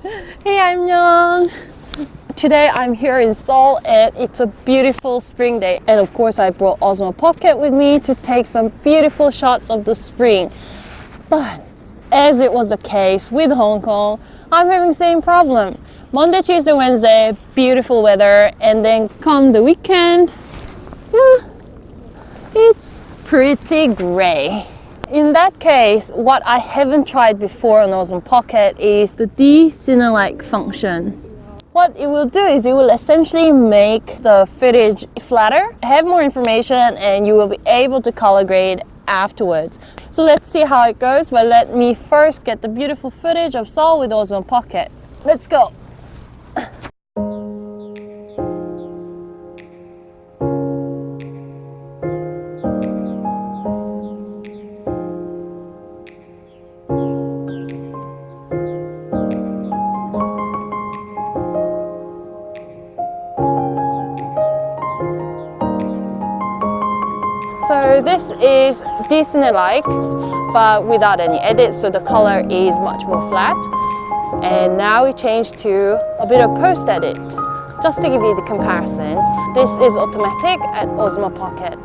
Hey, I'm Young. Today I'm here in Seoul and it's a beautiful spring day. And of course I brought Osmo Pocket with me to take some beautiful shots of the spring. But as it was the case with Hong Kong, I'm having the same problem. Monday, Tuesday, Wednesday, beautiful weather, and then come the weekend, it's pretty gray. In that case, what I haven't tried before on Osmo Pocket is the D-Cinelike function. What it will do is it will essentially make the footage flatter, have more information, and you will be able to color grade afterwards. So let's see how it goes, but let me first get the beautiful footage of Seoul with Osmo Pocket. Let's go! So this is D-Cinelike, but without any edits, so the color is much more flat. And now we change to a bit of post-edit, just to give you the comparison. This is automatic at Osmo Pocket.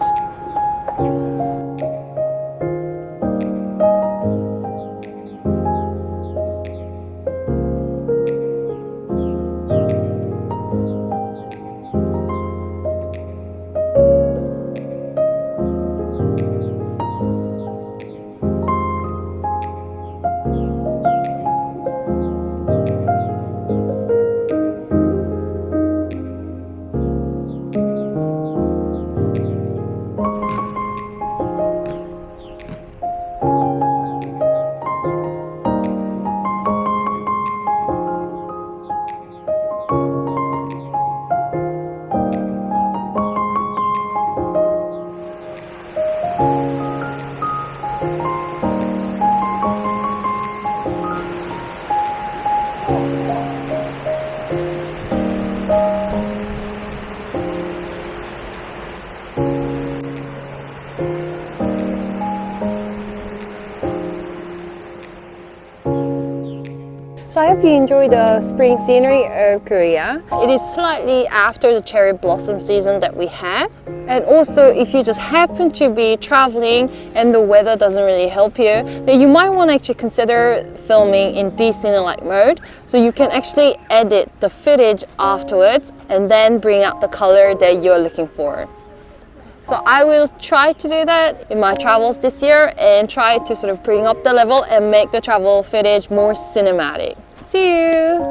So I hope you enjoy the spring scenery of Korea. It is slightly after the cherry blossom season that we have. And also if you just happen to be traveling and the weather doesn't really help you, then you might want to actually consider filming in D-Cinelike mode. So you can actually edit the footage afterwards and then bring out the color that you're looking for. So I will try to do that in my travels this year and try to sort of bring up the level and make the travel footage more cinematic. See you!